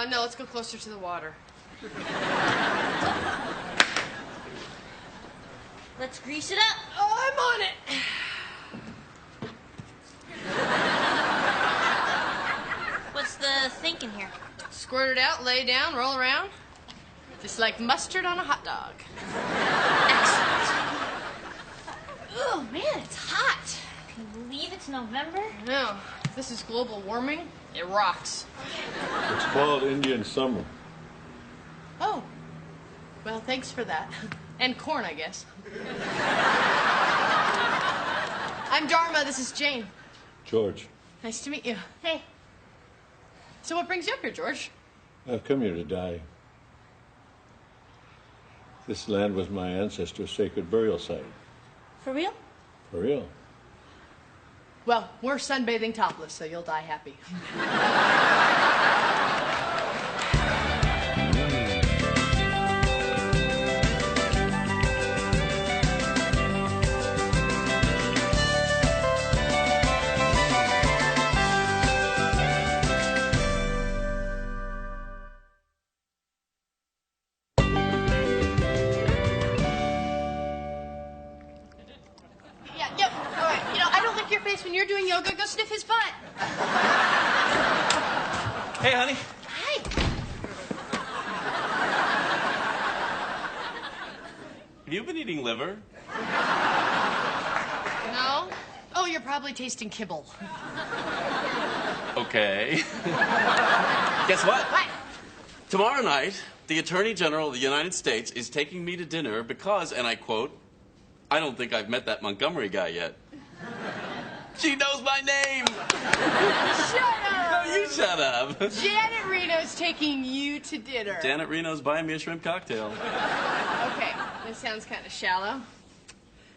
No, let's go closer to the water. Let's grease it up. Oh, I'm on it. What's the thinking here? Squirt it out, lay down, roll around. Just like mustard on a hot dog. Excellent. Oh, man, it's hot. Can you believe it's November? No, if this is global warming, it rocks. It's called Indian summer. Oh, well, thanks for that. And corn, I guess. I'm Dharma, this is Jane. George, Nice to meet you. Hey, So what brings you up here, George? I've come here to die. This land was my ancestors' sacred burial site. for real? For real. Well, we're sunbathing topless, so you'll die happy. All right. I don't lick your face when you're doing yoga. Go sniff his butt. Hey, honey. Hi. Have you been eating liver? No? Oh, you're probably tasting kibble. Okay. Guess what? What? Tomorrow night, the Attorney General of the United States is taking me to dinner because, and I quote, I don't think I've met that Montgomery guy yet. She knows my name. Shut up. No, you shut up. Janet Reno's taking you to dinner. Janet Reno's buying me a shrimp cocktail. Okay, this sounds kind of shallow,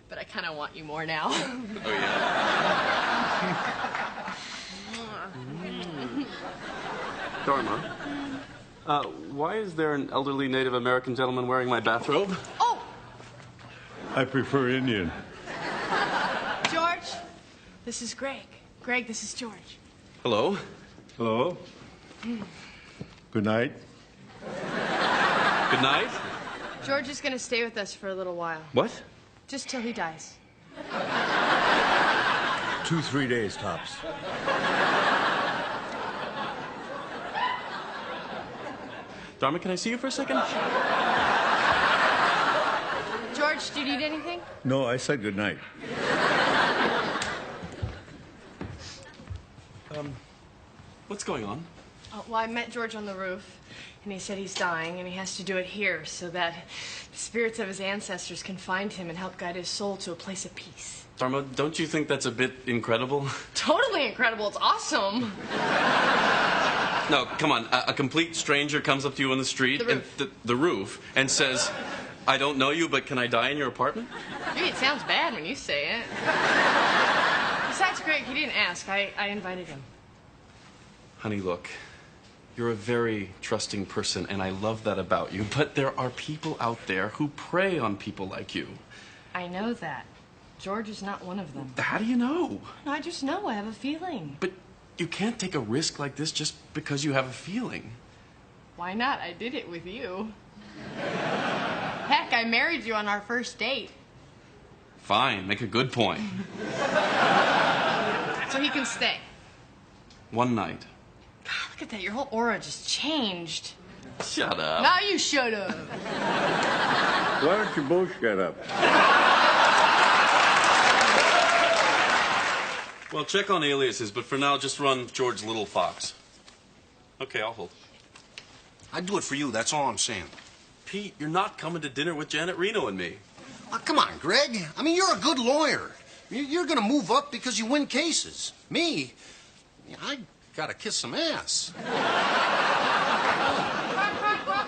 but I kind of want you more now. Oh, yeah. Dharma, why is there an elderly Native American gentleman wearing my bathrobe? Oh, I prefer Indian. George, this is Greg. Greg, this is George. Hello. Hello? Good night. Good night. George is going to stay with us for a little while, What? just till he dies. 2-3 days tops. Dharma, can I see you for a second? George, do you need anything? No, I said good night. What's going on? Oh, well, I met George on the roof, and he said he's dying, and he has to do it here so that the spirits of his ancestors can find him and help guide his soul to a place of peace. Dharma, don't you think that's a bit incredible? Totally incredible. It's awesome. No, come on. A complete stranger comes up to you on the street, The roof. and the roof, and says, I don't know you, but can I die in your apartment? Maybe it sounds bad when you say it. Besides, Greg, he didn't ask. I invited him. Honey, look, you're a very trusting person, and I love that about you, but there are people out there who prey on people like you. I know that. George is not one of them. How do you know? I just know. I have a feeling. But you can't take a risk like this just because you have a feeling. Why not? I did it with you. Heck, I married you on our first date. Fine, make a good point. So he can stay. One night. God, look at that. Your whole aura just changed. Shut up. Now you shut up. Why don't you both shut up? Well, check on aliases, but for now, just run George Little Fox. Okay, I'll hold. I'd do it for you, that's all I'm saying. Pete, you're not coming to dinner with Janet Reno and me. Oh, come on, Greg. I mean, you're a good lawyer. You're going to move up because you win cases. Me, I got to kiss some ass.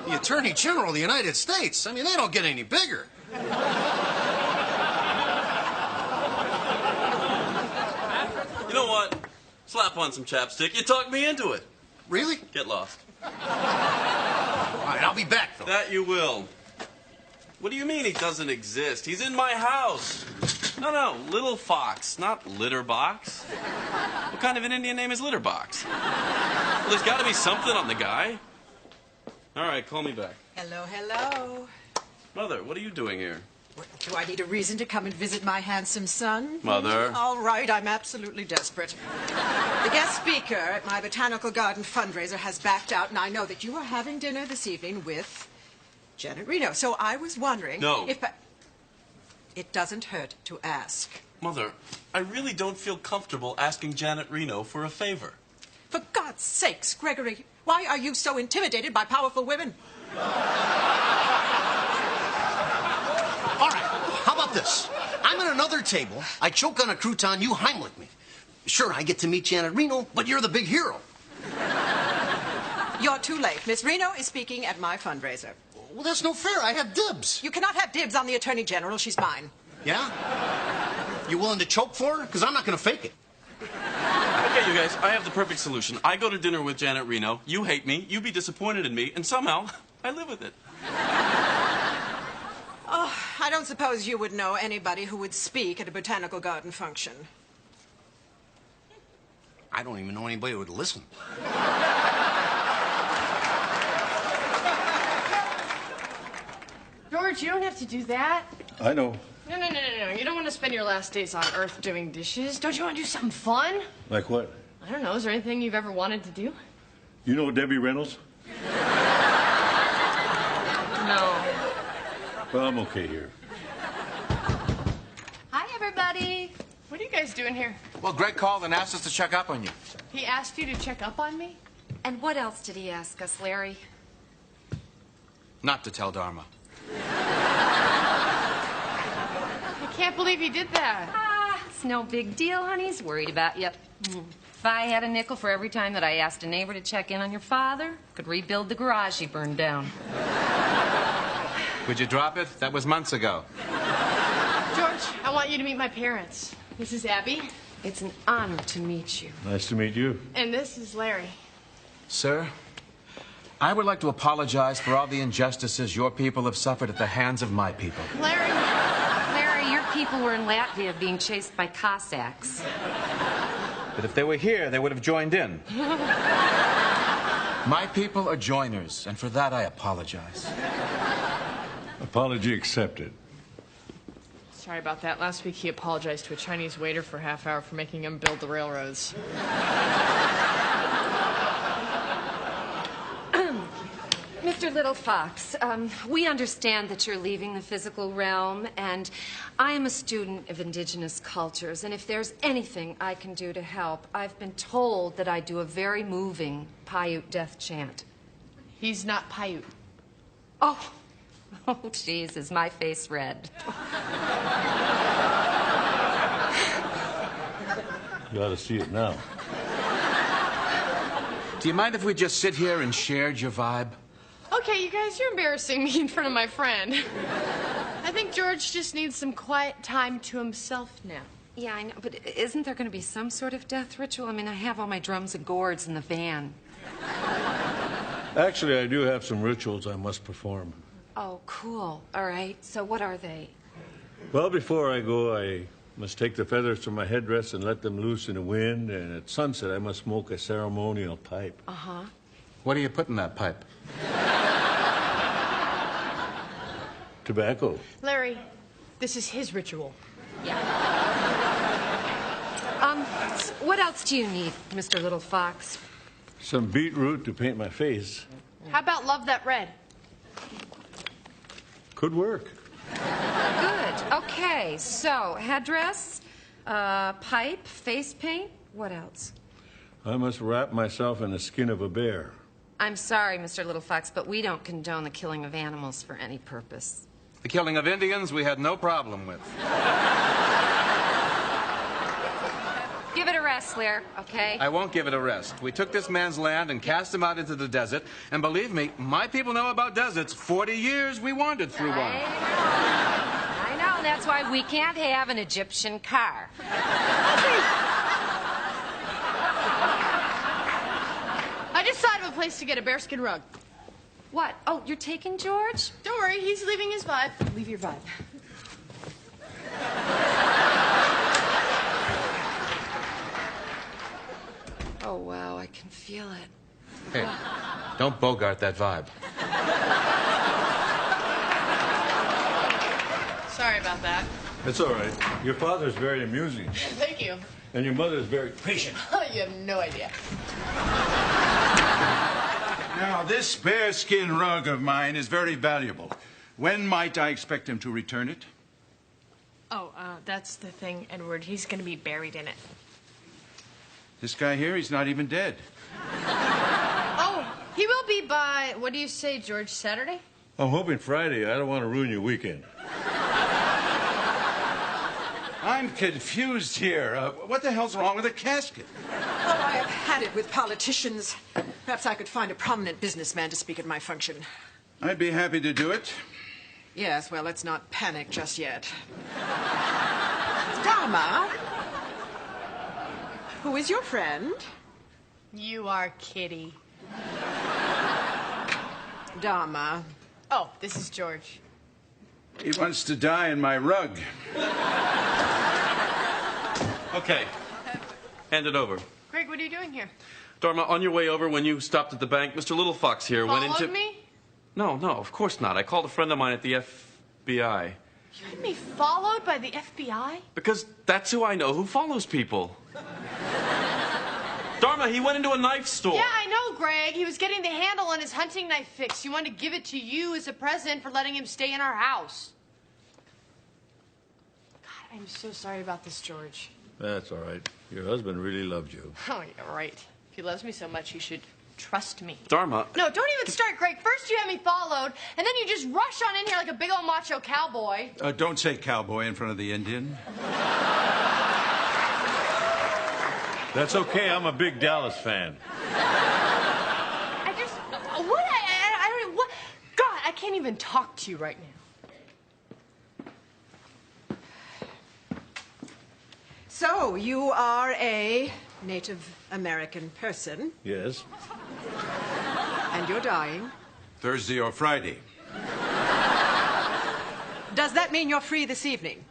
The Attorney General of the United States. I mean, they don't get any bigger. You know what? Slap on some chapstick. You talked me into it. Really? Get lost. All right, I'll be back, though. That you will. What do you mean he doesn't exist? He's in my house. No, Little Fox, not Litter Box. What kind of an Indian name is Litter Box? Well, there's got to be something on the guy. All right, call me back. Hello, hello. Mother, what are you doing here? What, do I need a reason to come and visit my handsome son? Mother. All right, I'm absolutely desperate. The guest speaker at my botanical garden fundraiser has backed out, and I know that you are having dinner this evening with Janet Reno. So I was wondering if... It doesn't hurt to ask. Mother, I really don't feel comfortable asking Janet Reno for a favor. For God's sakes, Gregory, why are you so intimidated by powerful women? All right, how about this? I'm at another table. I choke on a crouton, you Heimlich me. Sure, I get to meet Janet Reno, but you're the big hero. You're too late. Miss Reno is speaking at my fundraiser. Well, that's no fair. I have dibs. You cannot have dibs on the Attorney General. She's mine. Yeah? You willing to choke for her? Because I'm not going to fake it. Okay, you guys, I have the perfect solution. I go to dinner with Janet Reno, you hate me, you be disappointed in me, and somehow I live with it. Oh, I don't suppose you would know anybody who would speak at a botanical garden function. I don't even know anybody who would listen. George, you don't have to do that. I know. No. You don't want to spend your last days on Earth doing dishes. Don't you want to do something fun? Like what? I don't know. Is there anything you've ever wanted to do? You know Debbie Reynolds? No. Well, I'm okay here. Hi, everybody. What are you guys doing here? Well, Greg called and asked us to check up on you. He asked you to check up on me? And what else did he ask us, Larry? Not to tell Dharma. I can't believe he did that. It's no big deal, honey. He's worried about you. If I had a nickel for every time that I asked a neighbor to check in on your father, could rebuild the garage he burned down. Would you drop it? That was months ago. George, I want you to meet my parents. This is Abby. It's an honor to meet you. Nice to meet you. And this is Larry. Sir, I would like to apologize for all the injustices your people have suffered at the hands of my people. Larry, your people were in Latvia being chased by Cossacks. But if they were here, they would have joined in. My people are joiners, and for that I apologize. Apology accepted. sorry about that. Last week he apologized to a Chinese waiter for a half hour for making him build the railroads. Mr. Little Fox, we understand that you're leaving the physical realm, and I am a student of indigenous cultures, and if there's anything I can do to help, I've been told that I do a very moving Paiute death chant. He's not Paiute. Oh, jeez, is my face red? You ought to see it now. Do you mind if we just sit here and shared your vibe? Okay, you guys, you're embarrassing me in front of my friend. I think George just needs some quiet time to himself now. Yeah, I know, but isn't there going to be some sort of death ritual? I mean, I have all my drums and gourds in the van. Actually, I do have some rituals I must perform. Oh, cool. All right. So what are they? Well, before I go, I must take the feathers from my headdress and let them loose in the wind, and at sunset I must smoke a ceremonial pipe. Uh-huh. What do you put in that pipe? Tobacco. Larry, this is his ritual. Yeah. What else do you need, Mr. Little Fox? Some beetroot to paint my face. How about Love That Red? Could work. Good. Okay, so headdress, pipe, face paint. What else? I must wrap myself in the skin of a bear. I'm sorry, Mr. Little Fox, but we don't condone the killing of animals for any purpose. The killing of Indians we had no problem with. Give it a rest, Lair, okay? I won't give it a rest. We took this man's land and cast him out into the desert, and believe me, my people know about deserts. 40 years we wandered through one. I know, that's why we can't have an Egyptian car. I just thought of a place to get a bearskin rug. What? Oh, you're taking George? Don't worry, he's leaving his vibe. Leave your vibe. Oh, wow, I can feel it. Hey, don't bogart that vibe. Sorry about that. It's all right. Your father's very amusing. Thank you. And your mother's very patient. You have no idea. Now, this bearskin rug of mine is very valuable. When might I expect him to return it? Oh, that's the thing, Edward. He's going to be buried in it. This guy here, he's not even dead. Oh, he will be by, what do you say, George, Saturday? I'm hoping Friday. I don't want to ruin your weekend. I'm confused here. What the hell's wrong with the casket? Oh, I have had it with politicians. Perhaps I could find a prominent businessman to speak at my function. I'd be happy to do it. Yes, well, let's not panic just yet. Dharma? Who is your friend? You are Kitty. Dharma. Oh, this is George. He wants to die in my rug. Okay. Hand it over. Greg, what are you doing here? Dharma, on your way over when you stopped at the bank, Mr. Little Fox here went into... Followed me? No, of course not. I called a friend of mine at the FBI. You had me followed by the FBI? Because that's who I know who follows people. Dharma, he went into a knife store. Yeah, I know, Greg. He was getting the handle on his hunting knife fixed. He wanted to give it to you as a present for letting him stay in our house. God, I'm so sorry about this, George. That's all right. Your husband really loved you. Oh, yeah, right. If he loves me so much, he should trust me. Dharma. No, don't even start, Greg. First you had me followed, and then you just rush on in here like a big old macho cowboy. Don't say cowboy in front of the Indian. That's okay. I'm a big Dallas fan. I don't even, what? God, I can't even talk to you right now. So, you are a Native American person, Yes. and you're dying. Thursday or Friday. Does that mean you're free this evening?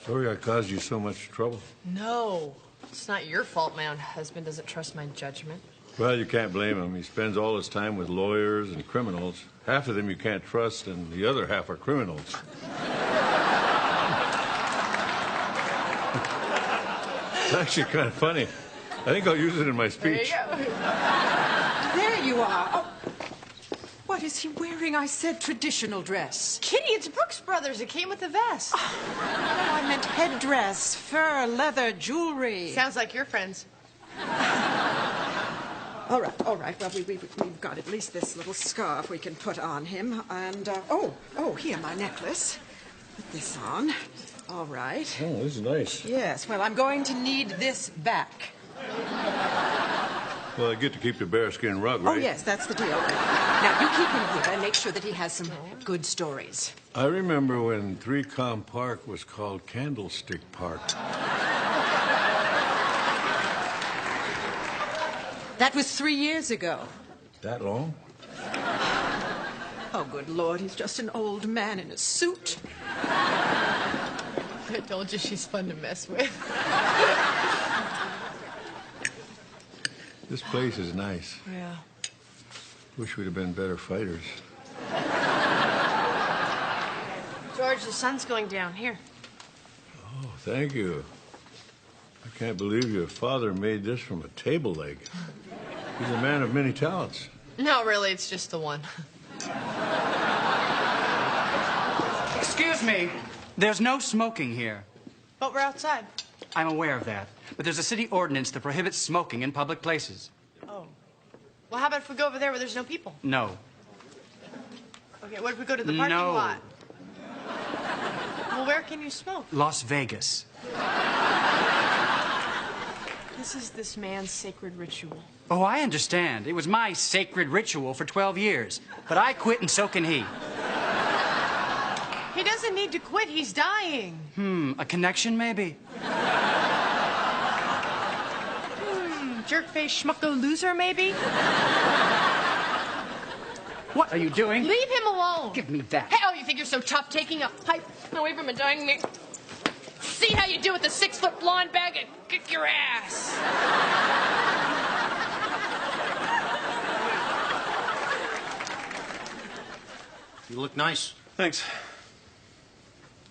Sorry I caused you so much trouble. No, it's not your fault my own husband doesn't trust my judgment. Well, you can't blame him. He spends all his time with lawyers and criminals. Half of them you can't trust, and the other half are criminals. It's actually kind of funny. I think I'll use it in my speech. There you go. There you are. Oh. What is he wearing? I said traditional dress. Kitty, it's Brooks Brothers. It came with the vest. No, I meant headdress, fur, leather, jewelry. Sounds like your friends. All right. Well, we've got at least this little scarf we can put on him. And, here, my necklace. Put this on. All right. Oh, this is nice. Yes, well, I'm going to need this back. Well, I get to keep the bearskin rug, right? Oh, yes, that's the deal. Now, you keep him here and make sure that he has some good stories. I remember when 3Com Park was called Candlestick Park. That was 3 years ago. That long? Oh, good Lord, he's just an old man in a suit. I told you she's fun to mess with. This place is nice. Yeah. Wish we'd have been better fighters. George, the sun's going down. Here. Oh, thank you. I can't believe your father made this from a table leg. He's a man of many talents. No, really, it's just the one. Excuse me. There's no smoking here. But we're outside. I'm aware of that. But there's a city ordinance that prohibits smoking in public places. Oh. Well, how about if we go over there where there's no people? No. Okay, what if we go to the parking No. lot? Well, where can you smoke? Las Vegas. This is this man's sacred ritual. Oh, I understand. It was my sacred ritual for 12 years. But I quit and so can he. He doesn't need to quit. He's dying. A connection maybe? Jerk-face schmucko loser, maybe? What are you doing? Leave him alone. Give me that. Hey, oh, you think you're so tough taking a pipe away from a dying man? See how you do with the 6-foot blonde bag and kick your ass. You look nice. Thanks.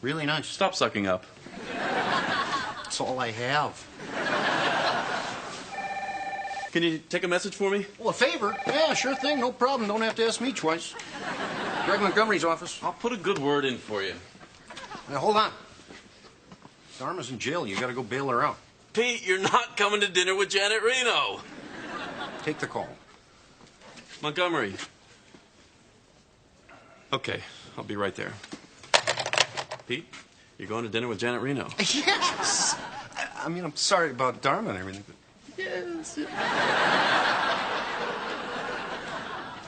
Really nice. Stop sucking up. That's all I have. Can you take a message for me? Well, a favor? Yeah, sure thing. No problem. Don't have to ask me twice. Greg Montgomery's office. I'll put a good word in for you. Now, hold on. Dharma's in jail. You got to go bail her out. Pete, you're not coming to dinner with Janet Reno. Take the call. Montgomery. Okay, I'll be right there. Pete, you're going to dinner with Janet Reno. Yes! I mean, I'm sorry about Dharma and everything, but yes.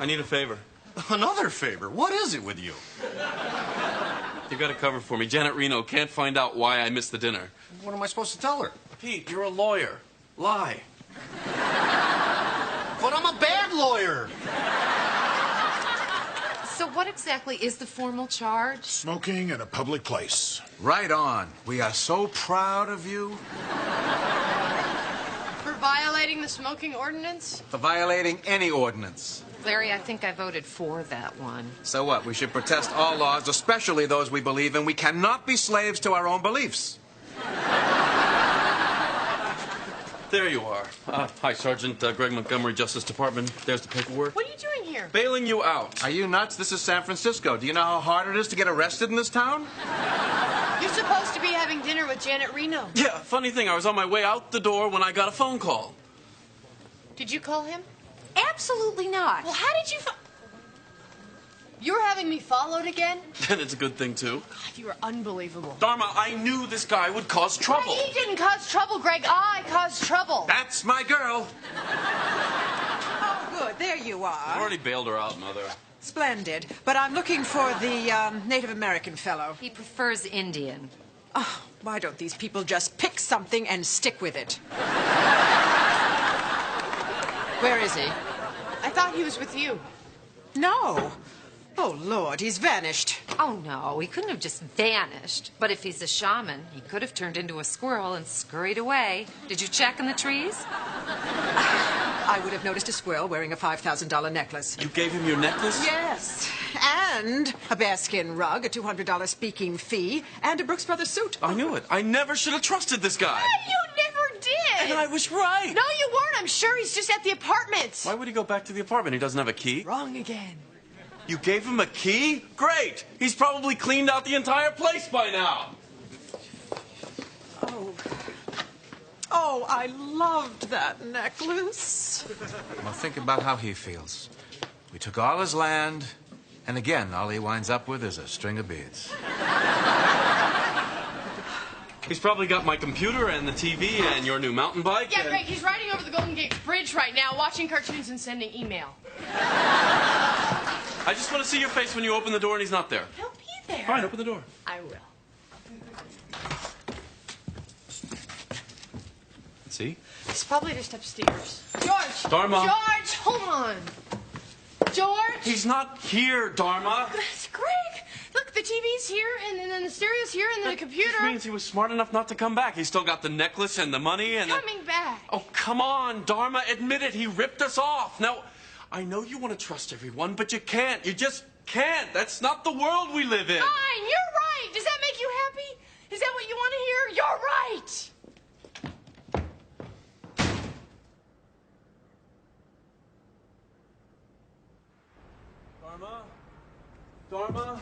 I need a favor. Another favor? What is it with you? You got to cover for me. Janet Reno can't find out why I missed the dinner. What am I supposed to tell her? Pete, you're a lawyer. Lie. But I'm a bad lawyer. So what exactly is the formal charge? Smoking in a public place. Right on. We are so proud of you. For violating the smoking ordinance? For violating any ordinance. Larry, I think I voted for that one. So what? We should protest all laws, especially those we believe in. We cannot be slaves to our own beliefs. There you are. Hi, Sergeant Greg Montgomery, Justice Department. There's the paperwork. What are you doing here? Bailing you out. Are you nuts? This is San Francisco. Do you know how hard it is to get arrested in this town? You're supposed to be having dinner with Janet Reno. Yeah, funny thing, I was on my way out the door when I got a phone call. Did you call him? Absolutely not. Well, how did you You were having me followed again? And it's a good thing, too. God, you were unbelievable. Dharma, I knew this guy would cause trouble. He didn't cause trouble, Greg. I caused trouble. That's my girl. Oh, good. There you I are. already bailed her out, Mother. Splendid. But I'm looking for the Native American fellow. He prefers Indian. Oh, why don't these people just pick something and stick with it? Where is he? I thought he was with you. No. Oh, Lord, he's vanished. Oh, no, he couldn't have just vanished. But if he's a shaman, he could have turned into a squirrel and scurried away. Did you check in the trees? I would have noticed a squirrel wearing a $5,000 necklace. You gave him your necklace? Yes. And a bearskin rug, a $200 speaking fee, and a Brooks Brothers suit. I knew it. I never should have trusted this guy. You never did. And I was right. No, you weren't. I'm sure he's just at the apartment. Why would he go back to the apartment? He doesn't have a key. Wrong again. You gave him a key? Great. He's probably cleaned out the entire place by now. Oh, I loved that necklace. Well, think about how he feels. We took all his land, and again, all he winds up with is a string of beads. He's probably got my computer and the TV and your new mountain bike. Yeah, Greg, he's riding over the Golden Gate Bridge right now, watching cartoons and sending email. I just want to see your face when you open the door and he's not there. He'll be there. Fine, open the door. I will. See? He's probably just upstairs. George! Dharma. George, hold on. George! He's not here, Dharma. That's Greg! Look, the TV's here, and then the stereo's here, and then the computer. This means he was smart enough not to come back. He's still got the necklace and the money and Coming back. Oh, come on, Dharma. Admit it. He ripped us off. Now, I know you want to trust everyone, but you can't. You just can't. That's not the world we live in. Fine, you're right. Does that make you happy? Is that what you want to hear? You're right. Dharma? Dharma?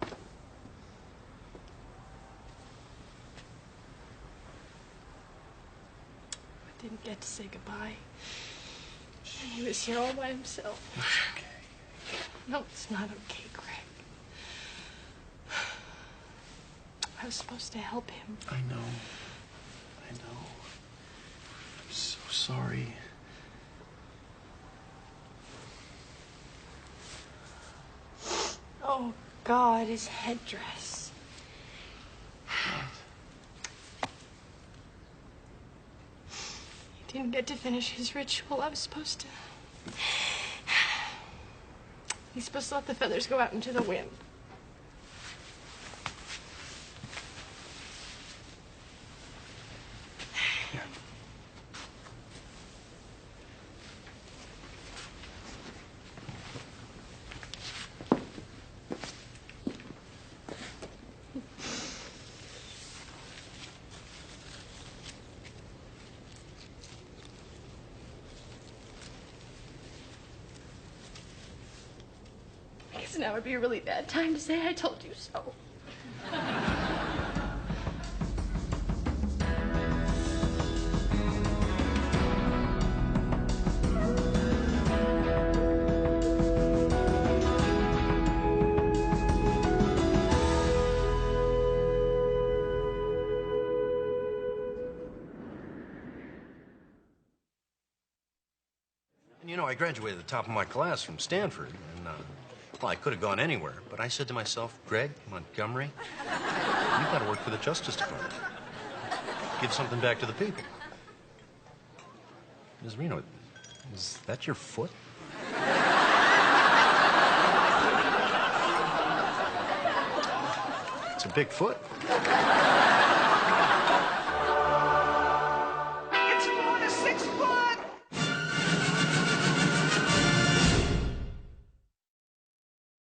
I didn't get to say goodbye. He was here all by himself. It's okay. No, it's not okay, Greg. I was supposed to help him. I know. I'm so sorry. Oh, God, his headdress. He didn't get to finish his ritual. I was supposed to. He's supposed to let the feathers go out into the wind. So now would be a really bad time to say I told you so. And you know, I graduated at the top of my class from Stanford, and, well, I could have gone anywhere, but I said to myself, Greg, Montgomery, you've got to work for the Justice Department. Give something back to the people. Ms. Reno, is that your foot? It's a big foot.